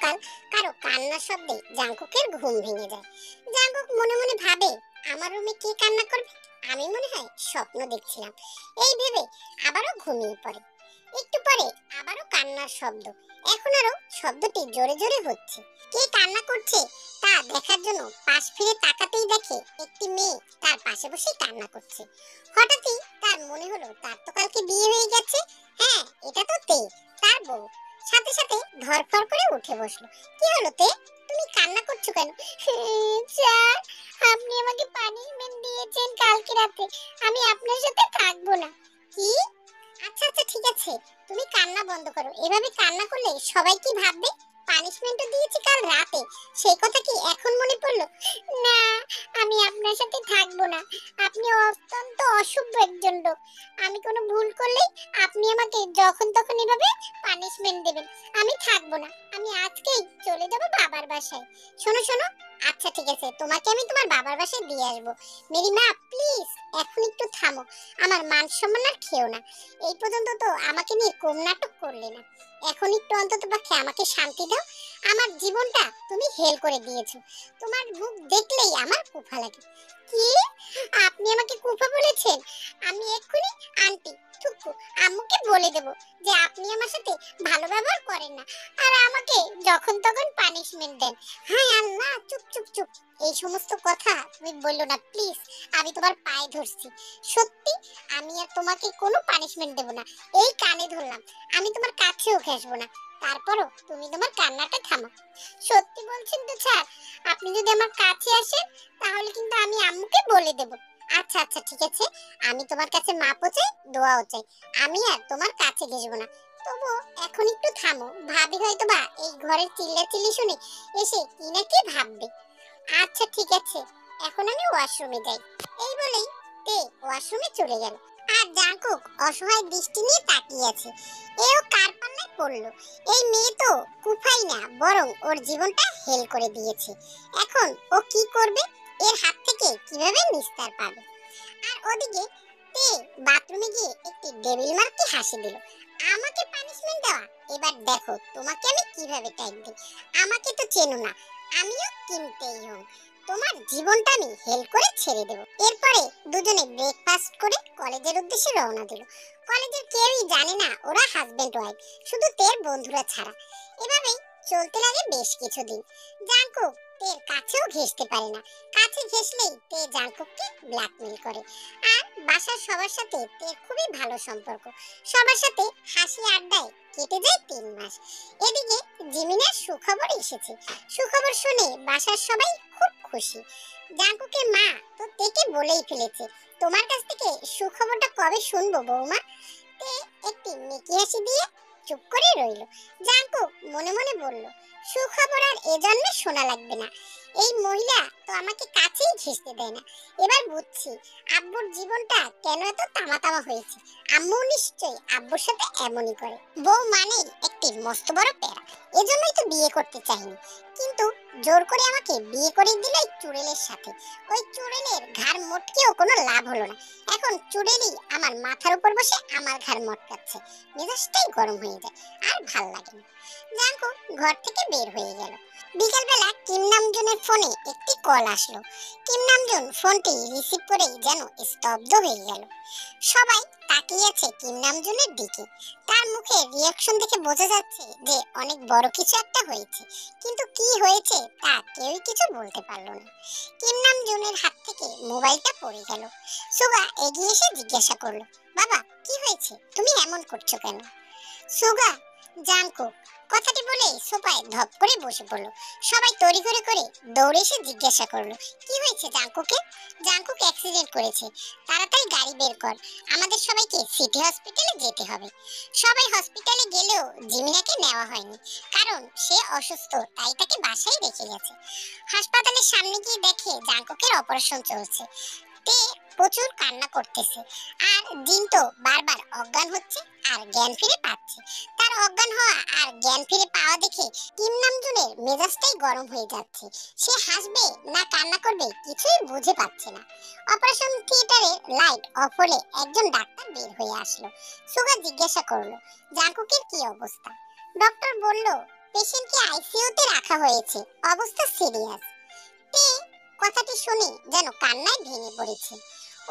সকাল কারো কান্নার শব্দে জাঙ্কুকের ঘুম ভেঙে যায়। জাঙ্কুক মনে মনে ভাবে, আমার রুমে কে কান্না করবে? আমি মনে হয় স্বপ্ন দেখছিলাম। এই ভেবে আবারও ঘুমিয়ে পড়ে। একটু পরে আবারও কান্নার শব্দ। এখন আরো শব্দটি জোরে জোরে হচ্ছে। কে কান্না করছে তা দেখার জন্য পাশ ফিরে তাকাতেই দেখে একটি মেয়ে তার পাশে বসে কান্না করছে। হঠাৎই তার মনে হলো তার তো কালকে বিয়ে হয়ে গেছে। হ্যাঁ, এটা তো তে, তার বউ। সাথে সাথে ধরফর করে উঠে বসলো। কি হলো তে, তুমি কান্না করছো কেন? স্যার, আপনি আমাকে পানিশমেন্ট দিয়েছেন কালকে রাতে। আমি আপনার সাথে থাকবো না। কি? আচ্ছা আচ্ছা, ঠিক আছে, তুমি কান্না বন্ধ করো। এভাবে কান্না করলে সবাই কি ভাববে? পানিশমেন্টও দিয়েছি কাল রাতে, সেই কথা কি এখন মনে পড়লো? না, আমি আপনার সাথে থাকবো না। আপনি অত্যন্ত অসভ্য একজন লোক। আমি কোনো ভুল করলেই আপনি আমাকে যখন তখন এভাবে পানিশমেন্ট দেবেন। আমি থাকবো না। আমি আজকেই চলে যাব বাবার বাসায়। শোনো শোনো, আচ্ছা ঠিক আছে, তোমাকে আমি তোমার বাবার বাসায় দিয়ে আসবো। মেরি মা, প্লিজ এখন একটু থামো। আমার মান সম্মান আর খেও না। এই পর্যন্ত তো আমাকে নিয়ে কম নাটক করলে না। এখন একটু অন্তত পক্ষে আমাকে শান্তি দাও। আমার জীবনটা তুমি হেল করে দিয়েছো। তোমার মুখ দেখলেই আমার কুফা লাগে। কি? আপনি আমাকে কুফা বলেছেন? আমি এক্ষুনি আন্টি থুকু আম্মুকে বলে দেব যে আপনি আমার সাথে ভালো ব্যবহার করেন না আর আমাকে যখন তখন পানিশমেন্ট দেন। হায় আল্লাহ, চুপ চুপ চুপ। এই সমস্ত কথা তুমি বললো না প্লিজ। আমি তোমার পায়ে ধরছি। সত্যি আমি আর তোমাকে কোনো পানিশমেন্ট দেব না। এই কানে ধরলাম। আমি তোমার কাছেও ঘেসবো না। তারপরও তুমি তোমার কান্নাটা থামো। সত্যি বলছেন তো স্যার? আপনি যদি আমার কাছে আসেন তাহলে কিন্তু আমি আম্মুকে বলে দেব। আচ্ছা আচ্ছা ঠিক আছে, আমি তোমার কাছে মাপও চাই, দোয়াও চাই। আমি আর তোমার কাছে ঘেসবো না। তবু এখন একটু থামো। ভাবি হয়তো বা এই ঘরের চিল্লাচিল্লি শুনে এসে কি না কি ভাববে। আচ্ছা ঠিক আছে, এখন আমি ওয়াশরুমে যাই। এই বলেই তে ওয়াশরুমে চলে গেল। আর জাঙ্কুক অসহায় দৃষ্টি নিয়ে তাকিয়ে আছে। এও কার পাল্লায় পড়লো? এই মেয়ে তো কুফাই না, বরং ওর জীবনটা হেল করে দিয়েছে। এখন ও কি করবে? এর হাত থেকে কিভাবে নিস্তার পাবে? আর ওদিকে তে বাথরুমে গিয়ে একটি ডেভিল মার্কি হাসি দিল। আমাকে পানিশমেন্ট দেওয়া? এবার দেখো তোমাকে আমি কিভাবে টাইট দিই। আমাকে তো চেনো না, আমিও কিনতেই হই। তোমার জীবনটা আমি হেল করে ছেড়ে দেব। এরপরে দুজনে ব্রেকফাস্ট করে কলেজের উদ্দেশ্যে রওনা দিল। কলেজের কেউই জানে না ওরা হাজবেন্ড ওয়াইফ, শুধু তের বন্ধুরা ছাড়া। এভাবেই চলতে লাগে বেশ কিছুদিন। জাঙ্কুক তের কাছেও ঘেঁষতে পারে না। কাছে ঘেঁষলেই তে জাঙ্কুককে ব্ল্যাকমেল করে। আর বাসার সবার সাথে তের খুবই ভালো সম্পর্ক। সবার সাথে হাসি আড্ডায় কেটে যায় 3 মাস। এদিকে জিমিনের সুখবর এসেছে। সুখবর শুনে বাসার সবাই খুব খুশি। জাঙ্কুকের মা তো তেকে বলেই ফেলেছে, তোমার কাছ থেকে সুখবরটা কবে শুনবো বৌমা? তে একটি মেকি হাসি দিয়ে চুপ করে রইল। জাঙ্কুক মনে মনে বলল, সুখবর আর এজন্যে শোনা লাগবে না। এই মহিলা তো আমাকে কাছেই ঘেঁষতে দেয় না। এবার বুঝছি আব্বুর জীবনটা কেন এত তামা হয়েছে। আম্মু নিশ্চয়ই আব্বুর সাথে এমনই করে। বউ মানেই একটি মস্ত বড় প্যারা। এজন্যই তো বিয়ে করতে চাইনি। কিন্তু জোর করে আমাকে বিয়ে করে দিল এই চুড়েলের সাথে। ওই চুড়েলের ঘাড় মটকেও কোনো লাভ হলো না। এখন চুড়েলই আমার মাথার উপর বসে আমার ঘাড় মটকাচ্ছে। মেজাজটাই গরম হয়ে যায়, আর ভাল লাগে না। জাঙ্কু ঘর থেকে বের হয়ে গেল। বিকালবেলা কিম নামজুনের ফোনে একটি কল আসলো। কিম নামজুন ফোনটি রিসিভ করেই যেন স্তব্ধ হয়ে গেল। সবাই তাকিয়ে আছে কিম নামজুনের দিকে। তার মুখে রিয়াকশন দেখে বোঝা যাচ্ছে যে অনেক বড় কিছু একটা হয়েছে। কিন্তু কি হয়েছে তা কেউই কিছু বলতে পারলো না। কিম নামজুনের হাত থেকে মোবাইলটা পড়ে গেল। সুগা এগিয়ে এসে জিজ্ঞাসা করলো, বাবা কি হয়েছে? তুমি এমন করছো কেন? সুগা, জাঙ্কুক কথাটি বলে সোফায় ধপ করে বসে পড়লো। সবাই তড়িঘড়ি করে দৌড়ে এসে জিজ্ঞাসা করলো, কি হয়েছে জাঙ্কুকে? জাঙ্কুক অ্যাক্সিডেন্ট করেছে, তাড়াতাড়ি গাড়ি বের কর, আমাদের সবাইকে সিটি হসপিটালে যেতে হবে। সবাই হসপিটালে গেলেও জিমিনাকে নেওয়া হয়নি, কারণ সে অসুস্থ, তাই তাকে বাসায় রেখে গেছে। হাসপাতালের সামনে গিয়ে দেখে জাঙ্কুকের অপারেশন চলছে। তে প্রচুর কান্না করতেছে, আর জিন তো বারবার অজ্ঞান হচ্ছে আর জ্ঞান ফিরে পাচ্ছে। তার অজ্ঞান হওয়া আর জ্ঞান ফিরে পাওয়া দেখে কিম নামজুনের মেজাজটাই গরম হয়ে যাচ্ছে। সে হাসবে না কান্না করবে কিছুই বুঝে পাচ্ছে না। অপারেশন থিয়েটারে লাইট অফ হলে একজন ডাক্তার বের হয়ে আসলো। সুগা জিজ্ঞাসা করলো, জাঙ্কুকের কি অবস্থা? ডক্টর বলল, পেশেন্টকে আইসিইউতে রাখা হয়েছে, অবস্থা সিরিয়াস। তে কথাটি শুনে যেন কান্নায় ভেঙে পড়েছে।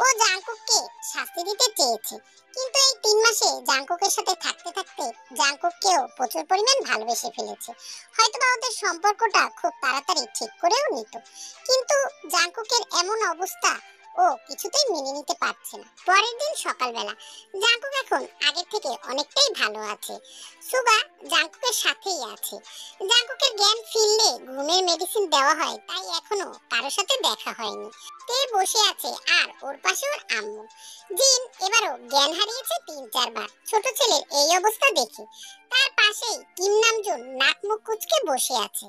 ও জাংকুককে শাস্তি দিতে চেয়েছে, কিন্তু এই 3 মাসে জাংকুকের সাথে থাকতে থাকতে জাংকুককেও প্রচুর পরিমাণ ভালোবেসে ফেলেছে। হয়তোবা ওদের সম্পর্কটা খুব তাড়াতাড়ি ঠিক করেও নিত, কিন্তু জাংকুকের এমন অবস্থা ও কিছুতেই মেনে নিতে পারছে না। পরের দিন সকালবেলা জাংকুক এখন আগের থেকে অনেকটাই ভালো আছে। সুগা জাংকুকের সাথেই আছে। জাংকুকের জ্ঞান ফিরলে ঘুমের মেডিসিন দেওয়া হয়, তাই এখনো কারোর সাথে দেখা হয়নি। তে বসে আছে আর ওর পাশে ওর আম্মু। জিন এবারও জ্ঞান হারিয়েছে 3-4 বার। ছোট ছেলের এই অবস্থা দেখে তার পাশেই কিম নামজুন নাক মুখ কুঁচকে বসে আছে।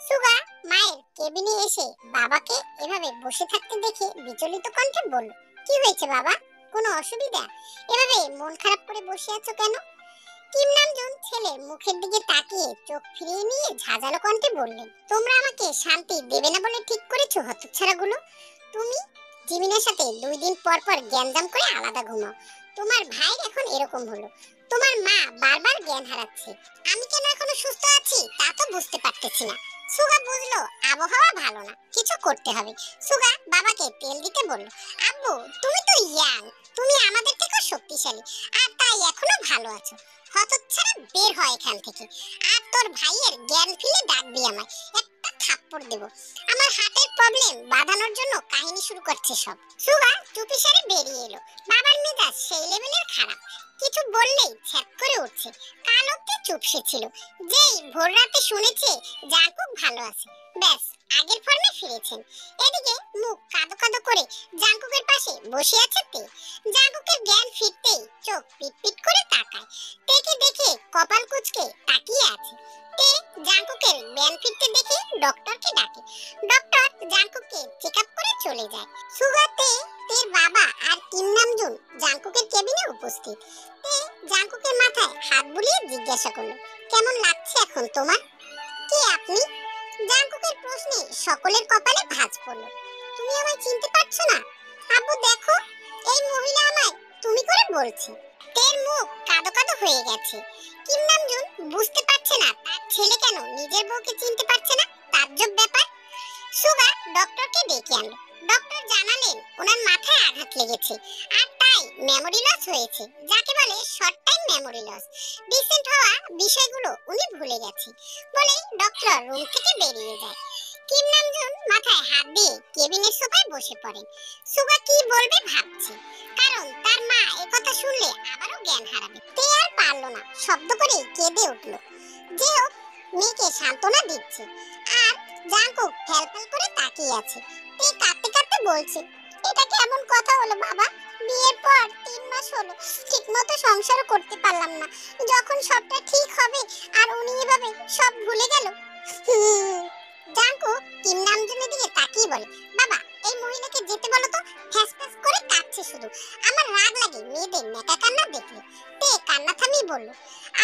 সুগা মায়ের কেবিনে এসে বাবাকে এভাবে বসে থাকতে দেখে বিচলিত কণ্ঠে বলল, কি হয়েছে বাবা, কোনো অসুবিধা? এভাবে মন খারাপ করে বসে আছো কেন? কিম নামজুন ছেলের মুখের দিকে তাকিয়ে চোখ ফিরিয়ে নিয়ে ঝাঁঝালো কণ্ঠে বললেন, তোমরা আমাকে শান্তি দেবে না বলে ঠিক করেছো হতচ্ছাড়াগুলো। তুমি জিমিনের সাথে 2 দিন পর পর জ্ঞানজাম করে আলাদা ঘুমাও। তোমার ভাই এখন এরকম হলো। তোমার মা বারবার জ্ঞান হারাচ্ছে। আমি কেন এখনো সুস্থ আছি তা তো বুঝতে পারতেছি না। সুগা বুঝলো আবহাওয়া ভালো না, কিছু করতে হবে। সুগা বাবাকে তেল দিতে বলল, আব্বু তুমি তো ইয়াং, তুমি আমাদের থেকে শক্তিশালী, আর তাই এখনো ভালো আছো। হতচ্ছাড়া বের হয় এখান থেকে, আর তোর ভাইয়ের জ্ঞান ফিরে ডাকবি আমায়, একটা থাপ্পড় দেব। আমার হার্টের প্রবলেম বাঁধানোর জন্য কাহিনী শুরু করছে সব। সুগা চুপিসারে বেরিয়ে এলো। বাবার মেজাজ সেই লেভেলের খারাপ, কিছু বললেই ছ্যাপ করে উঠছে। কাল অব্দি চুপসে ছিল, যেই ভোর রাতে শুনেছে জাংকুক ভালো আছে, ব্যাস আগের ফর্মে ফিরেছেন। এদিকে মুখ কাদো কাদো করে জাংকুকের পাশে বসে আছে তে। জাংকুকের জ্ঞান ফিরতেই চোখ পিটপিট করে তাকায়। তেকে দেখে কপাল কুঁচকে তাকিয়ে আছে। তে জাংকুকের জ্ঞান ফিরতে দেখে ডক্টরকে ডাকে। ডক্টর জাংকুককে চেকআপ করে চলে যায়। সুগাতে তের বাবা আর কিম নামজুন জাংকুকের কেবিনে উপস্থিত। তে জাংকুকের মাথায় হাত বুলিয়ে জিজ্ঞাসা করলো, কেমন লাগছে এখন তোমার? কে আপনি? জাংকুকের প্রশ্নে সকলের কপালে ভাঁজ পড়ল। তুমি আমায় চিনতে পারছো না? আব্বু দেখো, এই মহিলা আমায় তুমি করে বলছে। তের মুখ কাদো কাদো হয়ে গেছে। কিম নামজুন বুঝতে পারছে না তার ছেলে কেন নিজের বউকে চিনতে পারছে না, তাজ্জব ব্যাপার। সুগা ডক্টরকে ডেকে আনলো। ডক্টর জানালেন ওনার মাথায় আঘাত লেগেছে, আর তাই মেমোরি লস হয়েছে, যাকে বলে short time memory loss. Recent হওয়া বিষয়গুলো উনি ভুলে গেছে বলে ডক্টর রুম থেকে বেরিয়ে যায়। কিম নামজুন মাথায় হাত দিয়ে কেবিনের সোফায় বসে পড়েন। সুগা কি বলবে ভাবছে, কারণ তার মা একথা শুনলে আবারও জ্ঞান হারাবে। তে আর পারলো না, শব্দ করে কেঁদে উঠলো। যে হোক, মেয়েকে সান্ত্বনা দিচ্ছে, আর জাংকুক ফ্যালফ্যাল করে তাকিয়ে আছে। তে কাঁদতে কাঁদতে বলছে, এটা কেমন কথা হলো বাবা? বিয়ের পর 3 মাস হলো, ঠিকমতো সংসারও করতে পারলাম না। যখন সবটা ঠিক হবে আর উনি এভাবে সব ভুলে গেল। জাংকুক কিম নামজুনের দিকে তাকিয়ে বলে, বাবা এই মহিলাকে যেতে বলো তো, ফ্যাস ফ্যাস করে কাঁদছে শুধু। আমার রাগ লাগে মেয়েদের নেকা কান্না দেখলে। তে কান্না থামিয়ে বলল,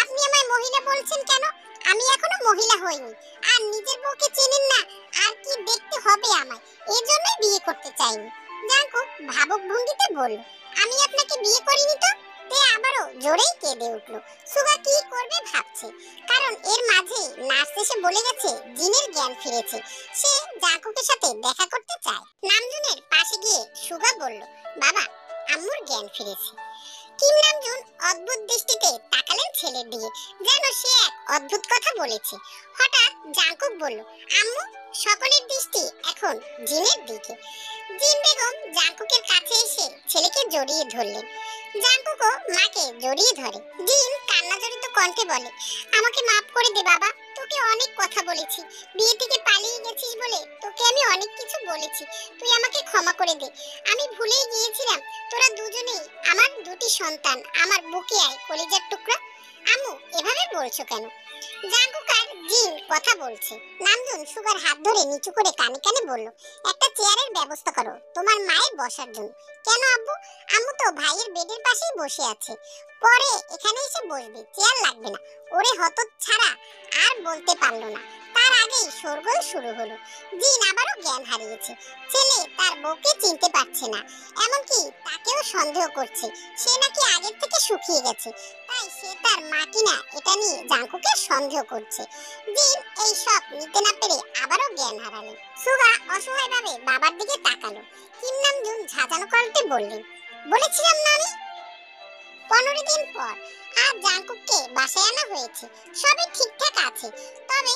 আপনি আমায় মহিলা বলছেন কেন? আমি এখনো মহিলা হইনি, আর নিজের বউকে চেনেন না, আর কি দেখতে হবে আমায়, এজন্যই বিয়ে করতে চাইনি। জাংকুক ভাবুক ভঙ্গিতে বলল, আমি আপনাকে বিয়ে করিনি তো। তে আবারও জোরেই কেঁদে উঠল। সুগা কি করবে ভাবছে, কারণ এর মাঝে নার্স এসে বলে গেছে জিনের জ্ঞান ফিরেছে, সে জাংকুকের সাথে দেখা করতে চায়। নামজুনের পাশে গিয়ে সুগা বলল, বাবা আম্মুর জ্ঞান ফিরেছে। কিম নামজুন অদ্ভুত দৃষ্টিতে তাকালেন ছেলের দিকে, যেন সে এক অদ্ভুত কথা বলেছে। হঠাৎ জাংকুক বলল, আম্মু। সকলের দৃষ্টি এখন জিনের দিকে। জিন বেগম জাংকুকের কাছে এসে ছেলেকে জড়িয়ে ধরলেন। জাংকুকও মাকে জড়িয়ে ধরে। জিন কান্নাজড়িত কণ্ঠে বলে, আমাকে মাফ করে দে বাবা, তোকে অনেক কথা বলেছি, বিয়ে থেকে পালিয়ে গেছিস বলে তোকে আমি অনেক কিছু বলেছি, তুই আমাকে ক্ষমা করে দে। আমি ভুলেই গিয়েছিলাম তোরা দুজনেই আমার 2টি সন্তান, আমার বুকে আয় কলিজার টুকরা। আম্মু এভাবে বলছো কেন? জাংকুক আর জিন কথা বলছে। নামজুন সুগার হাত ধরে নিচু করে কানে কানে বলল, একটা চেয়ারের ব্যবস্থা করো তোমার মায়ের বসার জন্য। কেন আব্বু? আম্মু তো ভাইয়ের বেডের পাশেই বসে আছে, পরে এখানে এসে বসবে, চেয়ার লাগবে না। ওরে হতচ্ছাড়া আর বলতে পারলো না, তার আগেই শোরগোল শুরু হলো। জিন আবারও জ্ঞান হারিয়েছে। ছেলে তার বউকে চিনতে পারছে না, এমনকি তাকেও সন্দেহ করছে, সে নাকি আগের থেকে শুকিয়ে গেছে। তাই তাই সে তার মা কিনা এটা নিয়ে জাঙ্কুকে সন্দেহ করছে। জিন এই সব নিতে না পেরে আবারও জ্ঞান হারালেন। সুগা অসহায়ভাবে বাবার দিকে তাকালো। কিম নামজুন ঝাঁঝালো কণ্ঠে বললেন, বলেছিলাম না আমি। 15 দিন পর আজ জাঙ্কুককে বাসায় আনা হয়েছে। সবই ঠিকঠাক আছে, তবে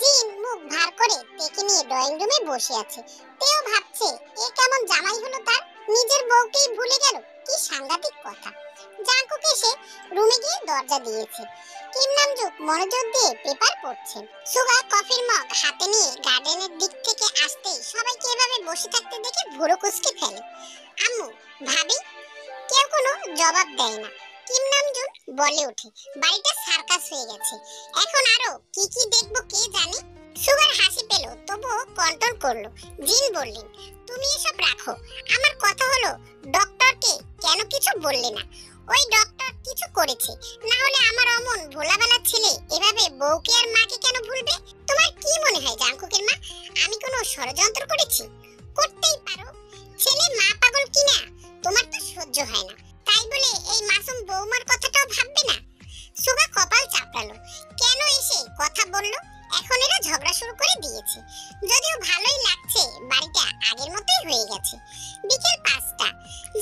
জিন মুখ ভার করে তেকে নিয়ে ড্রয়িং রুমে বসে আছে। তেও ভাবছে এ কেমন জামাই হলো তার, নিজের বউকেই ভুলে গেল। কি সাংঘাতিক কথা। জাঙ্কুক এসে রুমে গিয়ে দরজা দিয়েছে। কিম নামজুক মনোযোগ দিয়ে পেপার পড়ছেন। সুগা কফির মগ হাতে নিয়ে গার্ডেনের দিক থেকে আসতেই সবাইকে এভাবে বসে থাকতে দেখে ভুরু কুঁচকে ফেলে। আম্মু, ভাবি, কেউ কোনো জবাব দেয় না। কিম নামজুন বলে ওঠে, বাড়িটা সার্কাস হয়ে গেছে, এখন আরো কি কি দেখবো কে জানে। সুগার হাসি পেল, তবুও কন্ট্রোল করলো। জিন বললেন, তুমি এসব রাখো, আমার কথা হলো ডক্টরকে কেন কিছু বললে না? ওই ডক্টর কিছু করেছে, না হলে আমার অমন ভোলাবেলা ছেলে এভাবে বউকে আর মাকে কেন ভুলবে? তোমার কি মনে হয় জাঙ্কুকের মা আমি কোনো ষড়যন্ত্র করেছি? করতেই পারো, ছেলে মা পাগল কিনা তোমার তো সহ্য হয় না, তাই বলে এই মাসুম বৌমার কথাটাও ভাববে না? সুগা কপাল চাপড়ালো, কেন এসে কথা বললো? এখন এরা ঝগড়া শুরু করে দিয়েছে। যদিও ভালোই লাগছে, বাড়িটা আগের মতোই হয়ে গেছে। বিকেল 5টা।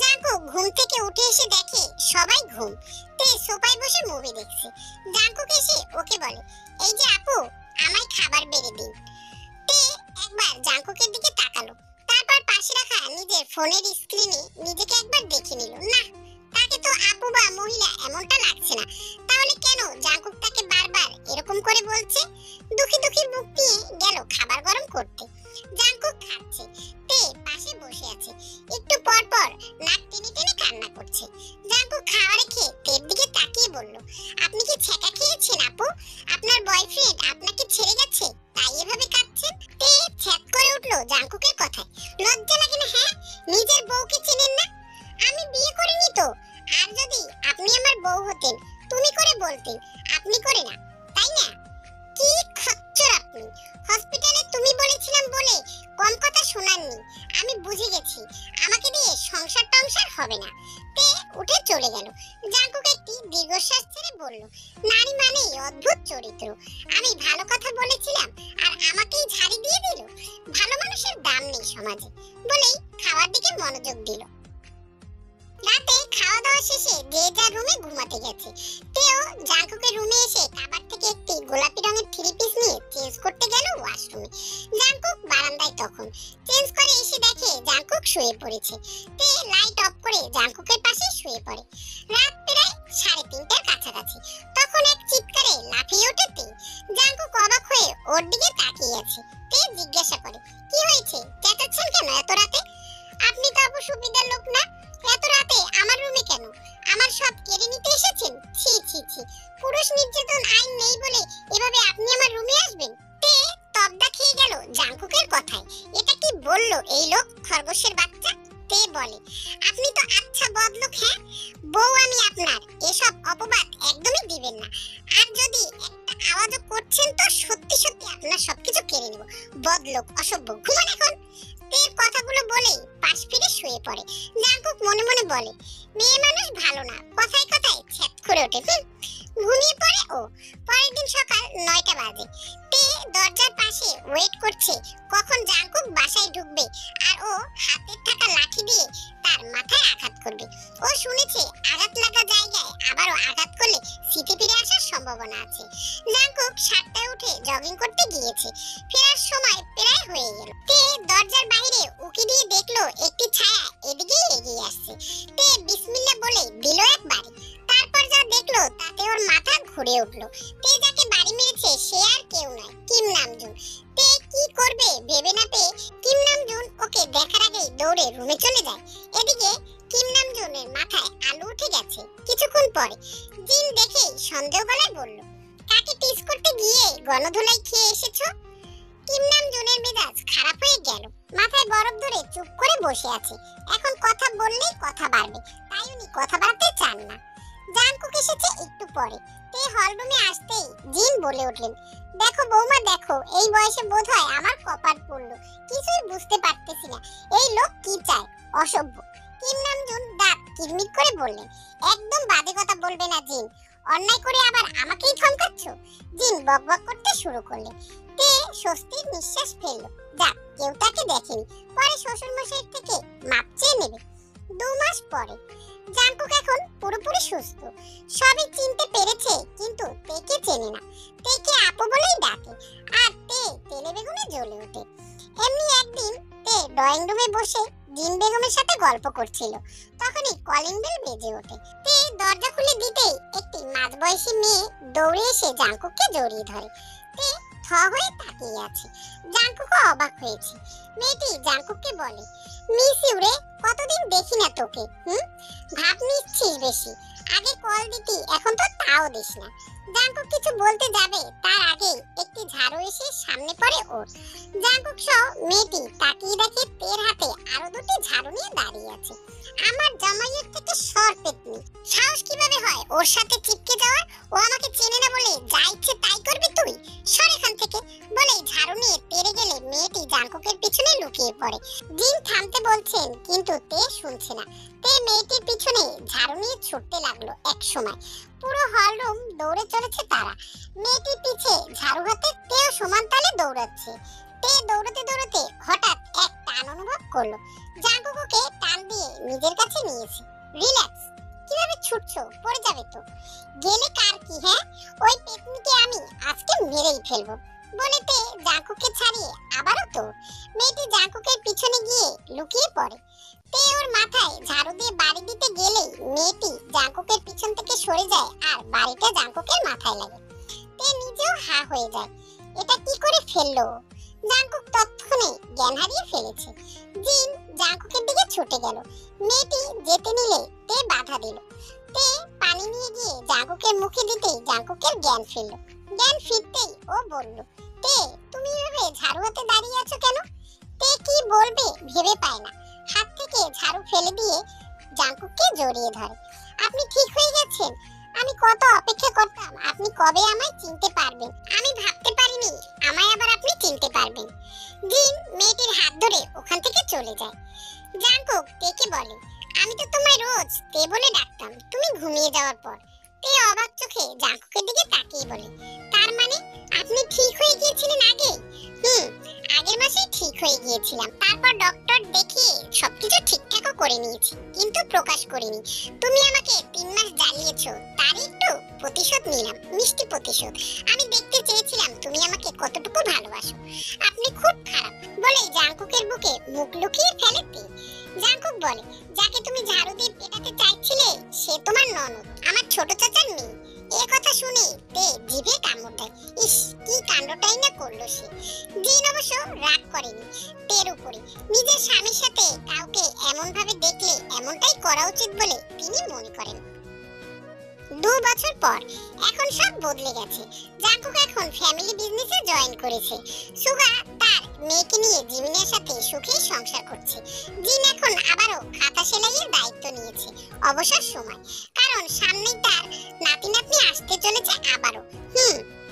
জাঙ্কুক ঘুম থেকে উঠে এসে দেখে সবাই ঘুম। তে সোফায় বসে মুভি দেখছে। জাঙ্কুক এসে ওকে বলে, এই যে আপু, আমায় খাবার বেড়ে দিন। তে একবার জাঙ্কুকের দিকে তাকালো, তারপর পাশে রাখা নিজের ফোনের স্ক্রিনে নিজেকে একবার দেখে নিল। না, তাকে তো আপু বা মহিলা এমনটা লাগছে না। তাহলে কেন জাঙ্কুক তাকে বারবার এরকম করে বলছে? দুঃখী দুঃখী মুখ নিয়ে গেল খাবার গরম করতে। জাঙ্কুক খাচ্ছে, তে পাশে বসে আছে। একটু পর পর নাক টেনে টেনে কান্না করছে। জাঙ্কুক খাওয়া রেখে তের দিকে তাকিয়ে বলল, আপনি কি ছেঁকা খেয়েছেন আপু? আপনার বয়ফ্রেন্ড আপনাকে ছেড়ে গেছে, তাই এভাবে কাঁদছেন? তে ছ্যাঁক করে উঠলো জাঙ্কুকের কথায়। লজ্জা লাগে না? হ্যাঁ, নিজের বউকে চেনেন না? আমি বিয়ে করিনি তো। আর যদি আপনি আমার বউ হতেন, তুমি করে বলতেন, আপনি করে না, তাই না? কি খচ্চর আপনি! হসপিটালে তুমি বলেছিলাম বলে কম কথা শোনাননি। আমি বুঝে গেছি আমাকে দিয়ে সংসার টংসার হবে না। তে উঠে চলে গেল। জাঙ্কুক একটি দীর্ঘশ্বাস ছেড়ে বলল, নারী মানেই অদ্ভুত চরিত্র। আমি ভালো কথা বলেছিলাম আর আমাকেই ঝাড়ি দিয়ে দিল। ভালো মানুষের দাম নেই সমাজে, বলেই খাওয়ার দিকে মনোযোগ দিল। রাতে খাওয়া দাওয়া শেষে যে যার রুমে ঘুমাতে গেছে। তেও জাঙ্কুকের রুমে এসে কাবার থেকে একটি গোলাপি রঙের থ্রি পিস নিয়ে চেঞ্জ করতে গেল ওয়াশরুমে। জাঙ্কুক বারান্দায় তখন চেঞ্জ করে এসে দেখে জাঙ্কুক শুয়ে পড়েছে। তে লাইট অফ করে জাঙ্কুকের পাশে শুয়ে পড়ে। রাত প্রায় 3:30টার কাছাকাছি। তখন এক চিৎকারে লাফিয়ে ওঠে তে। জাঙ্কুক অবাক হয়ে ওর দিকে তাকিয়ে আছে। তে জিজ্ঞাসা করে, কি হয়েছে, চেঁচাচ্ছেন কেন এত রাতে? আপনি তো আবু সুবিধার লোক না, এত রাতে আমার রুমে কেন? আমার সব কেড়ে নিতে এসেছেন? ছি ছি ছি, পুরুষ নির্যাতন আইন নেই বলে এভাবে আপনি আমার রুমে আসবেন? তে তবদা খেয়ে গেল জাঙ্কুকের কথায়। এটা কি বললো এই লোক, খরগোশের বাচ্চা? তে বলে, আপনি তো আচ্ছা বদলোক। হ্যাঁ, বউ আমি আপনার, এসব অপবাদ একদমই দিবেন না। আর যদি একটা আওয়াজও করছেন তো সত্যি সত্যি আপনার সবকিছু কেড়ে নেব। বদলোক, অসভ্য, ঘুমান এখন। তের কথাগুলো বলেই পাশ ফিরে শুয়ে পড়ে। জাঙ্কুক মনে মনে বলে, মেয়ে মানুষ ভালো না, কথায় কথায় ছ্যাত করে ওঠে। ঘুমিয়ে পড়ে ও। পরের দিন সকাল 9টা বাজে। তে দরজার পাশে ওয়েট করছে কখন জাঙ্কুক বাসায় ঢুকবে আর ও হাতে থাকা লাঠি দিয়ে তার মাথায় আঘাত করবে। ও শুনেছে আঘাত লাগা জায়গায় আবারও আঘাত করলে স্মৃতি ফিরে আসার সম্ভাবনা আছে। জাঙ্কুক 7টায় উঠে জগিং করতে গিয়েছে। ফেরার সময় প্রায় হয়ে গেল। তে দরজার বাইরে উকি দিয়ে দেখলো একটি ছায়া এদিকেই এগিয়ে আসছে। তে বিসমিল্লাহ বলে দিল এক বাড়ি। তারপর যা দেখলো তাতে ওর মাথা ঘুরে উঠলো। তে যাকে বাড়ি মেরেছে সে আর কেউ নয়, কিম নামজুন। তে কি করবে ভেবে না পেয়ে কিম নামজুন ওকে দেখার আগেই দৌড়ে রুমে চলে যায়। এদিকে কিম নামজুনের মাথায় আলু উঠে গেছে। কিছুক্ষণ পরে জিন দেখেই সন্দেহ গলায় বলল, কাকে টিস করতে গিয়ে গণধুলাই খেয়ে এসেছো? কিম নামজুনের মেজাজ খারাপ হয়ে গেল। মাথায় বরফ ধরে চুপ করে বসে আছে। এখন কথা বললেই কথা বাড়বে, তাই উনি কথা বাড়াতে চান না। জাঙ্কুক এসেছে একটু পরে। তে হল রুমে আসতেই জিন বলে উঠলেন, দেখো বৌমা দেখো, এই বয়সে বোধহয় আমার কপাল পড়লো। কিছুই বুঝতে পারতেছি না এই লোক কি চায়, অসভ্য। কিম নামজুন দাঁত কিরমির করে বললেন, একদম বাজে কথা বলবে না জিন, অন্যায় করে আবার আমাকেই ধমকাচ্ছ? জিন বকবক করতে শুরু করলে। তে স্বস্তির নিঃশ্বাস ফেললো। যাক, কেউ তাকে দেখেনি। পরে শ্বশুর মশাইয়ের থেকে মাপ চেয়ে নেবে। 2 মাস পরে জাংকুক এখন পুরোপুরি সুস্থ। সবই চিনতে পেরেছে, কিন্তু তেকে চেনে না। তেকে আপু বলেই ডাকে, আর তে তেলে বেগুনে জ্বলে ওঠে। এমনি একদিন তে ড্রয়িং রুমে বসে জিন বেগমের সাথে গল্প করছিল। তখনই কলিং বেল বেজে ওঠে। তে দরজা খুলে দিতেই একটি মাঝবয়সী মেয়ে দৌড়ে এসে জাংকুককে জড়িয়ে ধরে। তে থ হয়ে তাকিয়ে আছে। জাংকুকও অবাক হয়েছে। মেয়েটি জাংকুককে বলে, মিস ইউ রে, কতদিন দেখি না তোকে। ভাব নিচ্ছিস বেশি। আগে কল দিতি, এখন তো তাও দিস না। জাংকুক কিছু বলতে যাবে, তার আগে একটি ঝাড়ু এসে সামনে পড়ে ওর। জাংকুক সহ মেয়েটি তাকিয়ে দেখে তের হাতে আরো দুটি ঝাড়ু নিয়ে দাঁড়িয়ে আছে। আমার জামাইয়ের থেকে সর পেতনি, সাহস কিভাবে হয় ওর সাথে চিপকে যাওয়ার? ও আমাকে চেনে না বলে যা ইচ্ছে তাই করবি তুই? সর এখান থেকে বলেই ঝাড়ু নিয়ে তেরে গেলে মেয়েটি জাংকুকের পিছনে লুকিয়ে পড়ে। জিন থামতে বলছেন, কিন্তু তে শুনছে না। তে মেয়েটির পিছনে ঝাড়ু নিয়ে ছুটতে লাগলো। এক সময় পুরো হলরুম দৌড়ে চলেছে তারা। মেয়েটির পিছে ঝাড়ু হাতে তেও সমান তালে দৌড়াচ্ছে। তে দৌড়াতে দৌড়াতে হঠাৎ এক টান অনুভব করলো। জাংকুককে টান দিয়ে নিজের কাছে নিয়েছে। রিল্যাক্স, কিভাবে ছুটছো? পড়ে যাবে তো। গেলে কার কি, হ্যাঁ? ওই পেতনিকে আমি আজকে মেরেই ফেলবো বলে তে জাংকুককে ছাড়িয়ে আবারও তো মেয়েটি জাংকুকের পিছনে গিয়ে লুকিয়ে পড়ে। তে ওর মাথায় ঝাড়ু দিয়ে বাড়ি দিতে গেলেই মেয়েটি জাংকুকের পিছন থেকে সরে যায় আর বাড়িটা জাংকুকের মাথায় লাগে। তে নিজেও হা হয়ে যায়, এটা কি করে ফেললো? জাংকুক তৎক্ষণে জ্ঞান হারিয়ে ফেলেছে। জিন জাংকুকের দিকে ছুটে গেল। মেয়েটি যেতে নিলে তে বাধা দিল। তে পানি নিয়ে গিয়ে জাংকুকের মুখে দিতেই জাংকুকের জ্ঞান ফিরল। জ্ঞান ফিরতেই ও বলল, তে তুমি এভাবে ঝাড়ু হাতে দাঁড়িয়ে আছো কেন? তে কি বলবে ভেবে পায় না। হাত থেকে ঝাড়ু ফেলে দিয়ে জাংকুককে জড়িয়ে ধরে। আপনি ঠিক হয়ে গেছেন? আমি কত অপেক্ষা করতাম আপনি কবে আমায় চিনতে পারবেন। আমি ভাবতে পারিনি আমায় আবার আপনি চিনতে পারবেন। জিন মেয়েটির হাত ধরে ওখান থেকে চলে যায়। জাংকুক তেকে বলে, আমি তো তোমায় রোজ তে বলে ডাকতাম তুমি ঘুমিয়ে যাওয়ার পর। তে অবাক চোখে জাংকুকের দিকে তাকিয়ে বলে, তার মানে আপনি ঠিক হয়ে গিয়েছিলেন আগে? আগের মাসেই ঠিক হয়ে গিয়েছিলাম। তারপর ডক্টর দেখিয়ে সবকিছু ঠিকঠাকও করে নিয়েছি, কিন্তু প্রকাশ করিনি। তুমি আমাকে 3 মাস জ্বালিয়েছো, তার একটু প্রতিশোধ নিলাম, মিষ্টি প্রতিশোধ। আমি দেখতে চেয়েছিলাম তুমি আমাকে কতটুকু ভালোবাসো। আপনি খুব খারাপ বলেই জাংকুকের বুকে মুখ লুকিয়ে ফেলে তে। জাংকুক বলে, যাকে তুমি ঝাড়ু দিয়ে পেটাতে চাইছিলে সে তোমার ননদ, আমার ছোট চাচার মেয়ে। এ কথা শুনে তে জিভে কামড় দেয়। ইস, কি কাণ্ডটাই না করলো সে। জিন অবশ্য রাগ করেনি তের উপরে। নিজের স্বামীর সাথে কাউকে এমন ভাবে দেখলে এমনটাই করা উচিত বলে তিনি মনে করেন। 2 বছর পর এখন সব বদলে গেছে। জাংকুক এখন ফ্যামিলি বিজনেসে জয়েন করেছে। সুগা তার মেয়েকে নিয়ে জিমিনের সাথে সুখে সংসার করছে। জিন এখন আবারও খাতা সেলাইয়ের দায়িত্ব নিয়েছে অবসর সময়, কারণ সামনেই তার নাতি নাতনি আসতে চলেছে আবারও।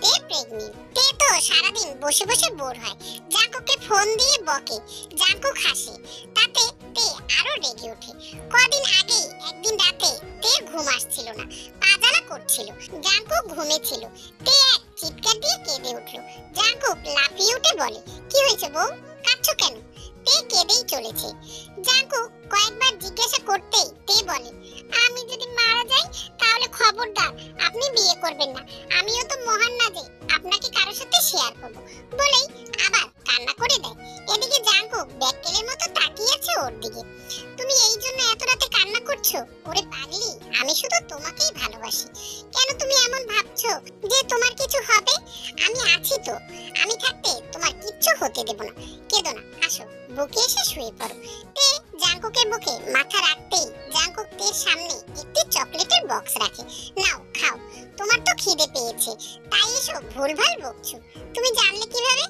তে প্রেগনেন্ট। তে তো সারাদিন বসে বসে বোর হয়। জাংকুককে ফোন দিয়ে বকে, জাংকুক হাসে, তাতে তে আরো রেগে ওঠে। কদিন আগে একদিন রাতে তে ঘুম আসছিল না, পাজালা করছিল। জাংকুক ঘুমেছিল। তে এক চিৎকার দিয়ে কেঁদে উঠল। জাংকুক লাফিয়ে উঠে বলে, কি হয়েছে বউ, কাঁদছো কেন? তে কেঁদেই চলেছে। জাংকুক কয়েকবার জিজ্ঞাসা করতেই তে বলে, আমি যদি মারা যাই তাহলে খবরদার আপনি বিয়ে করবেন না। আমিও তো মহান না যে আপনাকে কারোর সাথে শেয়ার করব বলেই আবার কান্না করে দেয়। এদিকে জাংকুক ব্যাককেলের মতো তাকিয়ে আছে ওর দিকে। তুমি এই জন্য এত রাতে কান্না করছো? ওরে পাগলি, আমি শুধু তোমাকেই ভালোবাসি। কেন তুমি এমন ভাবছো যে তোমার কিছু হবে? আমি আছি তো, আমি থাকতে তোমার কিচ্ছু হতে দেব না। কেঁদো না, আসো বুকে এসে শুয়ে পড়ো। তে জাংকুকের বুকে মাথা রাখতেই জাংকুক তের সামনে একটি চকলেটের বক্স রাখে। নাও খাও, তোমার তো খিদে পেয়েছে, তাই এসো ভুলভাল বকছো। তুমি জানলে কিভাবে?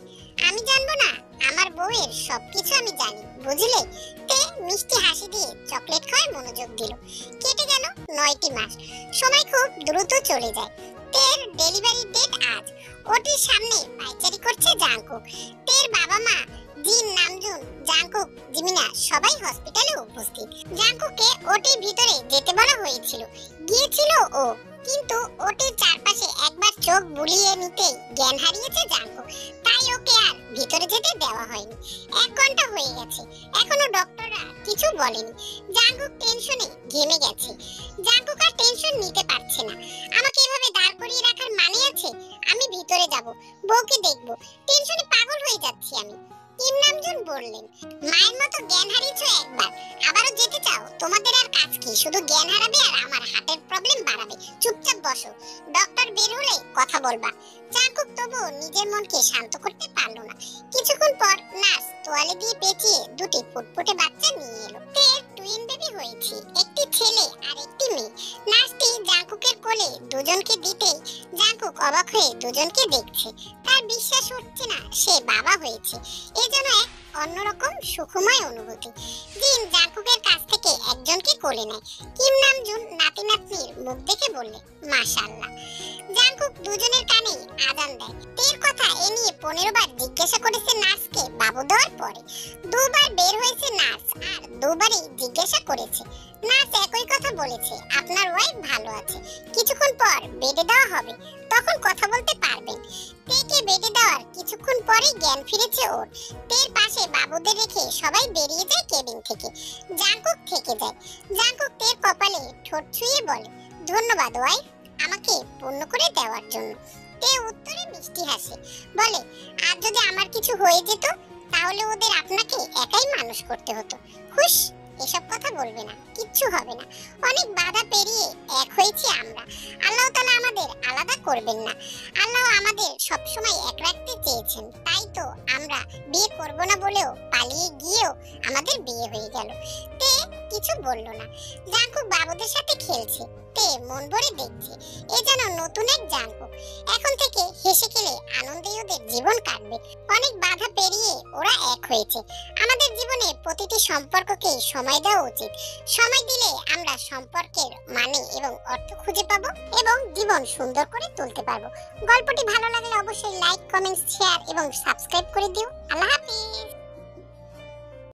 আমি জানবো না? আমার বউয়ের সবকিছু আমি জানি, বুঝলে? তে মিষ্টি হাসি দিয়ে চকলেট খাওয়ায় মনোযোগ দিল। কেটে গেল 9টি মাস। সময় খুব দ্রুত চলে যায়। তের ডেলিভারি ডেট আজ। ওটির সামনে পাইচারি করছে জাংকুক। তের বাবা মা জিন, নামজুন, জাংকুক, জিমিনা সবাই হসপিটালে উপস্থিত। জাংকুককে ওটির ভিতরে যেতে বলা হয়েছিল, গিয়েছিল ও। কিন্তু ওটির চারপাশে একবার চোখ বুলিয়ে নিতেই জ্ঞান হারিয়েছে জাঙ্কুক। তাই ওকে আর ভিতরে যেতে দেওয়া হয়নি। 1 ঘন্টা হয়ে গেছে, এখনো ডক্টররা কিছু বলেনি। জাঙ্কুক টেনশনে ঘেমে গেছে। জাঙ্কুক আর টেনশন নিতে পারছে না। আমাকে এভাবে দাঁড় করিয়ে রাখার মানে আছে? আমি ভিতরে যাব, বউকে দেখব। টেনশনে পাগল হয়ে যাচ্ছি আমি। কিম নামজুন বললেন, মায়ের মতো জ্ঞান হারিয়েছো একবার, আবারও যেতে চাও? তোমাদের আর কাজ কি? শুধু জ্ঞান হারাবে আর আমার হার্টের প্রবলেম বাড়াবে। চুপচাপ বসো, ডক্টর বের হলে কথা বলবা। জাঙ্কুক তবুও নিজের মনকে শান্ত করতে পারলো না। কিছুক্ষণ পর নার্স তোয়ালে দিয়ে পেঁচিয়ে দুটি ফুটফুটে বাচ্চা নিয়ে এলো। তের টুইন বেবি হয়েছে, একটি ছেলে আর একটি মেয়ে। নার্সটি জাঙ্কুকের কোলে দুজনকে দিতেই জাঙ্কুক অবাক হয়ে দুজনকে দেখছে। তার বিশ্বাস হচ্ছে না সে বাবা হয়েছে। এ যেন এক অন্যরকম সুখময় অনুভূতি। জিন জাঙ্কুকের কাছ থেকে একজনকে কোলে নেয়। কিম নামজুন নাতি নাতনির মুখ দেখে বললে, মাশাআল্লাহ। জাঙ্কুক দুজনের কানেই আজান দেয়। তের কথা এ নিয়ে 15 বার জিজ্ঞাসা করেছে নার্সকে বাবু দেওয়ার পরে। 2 বার বের হয়েছে নার্স, আর 2 বারই জিজ্ঞাসা করেছে। নার্স একই কথা বলেছে, আপনার ওয়াইফ ভালো আছে, কিছুক্ষণ পর বেডে দেওয়া হবে, তখন কথা বলতে পারবেন। তেকে বেডে দেওয়ার কিছুক্ষণ পরেই জ্ঞান ফিরেছে ওর। তের পাশে বাবুদের রেখে সবাই বেরিয়ে যায় কেবিন থেকে। জাঙ্কুক থেকে যায়। জাঙ্কুক তের কপালে ঠোঁট ছুঁয়ে বলে, ধন্যবাদ ওয়াইফ, আমাকে পূর্ণ করে দেওয়ার জন্য। তে উত্তরে মিষ্টি হাসে, বলে, আর যদি আমার কিছু হয়ে যেত তাহলে ওদের আপনাকে একাই মানুষ করতে হতো। খুশ, এসব কথা বলবে না, কিচ্ছু হবে না। অনেক বাধা পেরিয়ে এক হয়েছি আমরা। আল্লাহ তাআলা আমাদের আলাদা করবেন না। আল্লাহ আমাদের সবসময় এক রাখতে চেয়েছেন। তাই তো আমরা বিয়ে করব না বলেও পালিয়ে গিয়েও আমাদের বিয়ে হয়ে গেল। তে কিছু বলল না। জাঙ্কুক বাবুদের সাথে খেলছে। তে মন ভরে দেখছে। এ যেন নতুন এক জাঙ্কুক। এখন থেকে হেসে খেলে আনন্দেই ওদের জীবন কাটবে। অনেক বাধা পেরিয়ে ওরা এক হয়েছে। আমাদের জীবনে প্রতিটি সম্পর্ককে সময় দেওয়া উচিত। সময় দিলে আমরা সম্পর্কের মানে এবং অর্থ খুঁজে পাবো এবং জীবন সুন্দর করে তুলতে পারবো। গল্পটি ভালো লাগলে অবশ্যই লাইক, কমেন্ট, শেয়ার এবং সাবস্ক্রাইব করে দিও। আল্লাহ হাফেজ।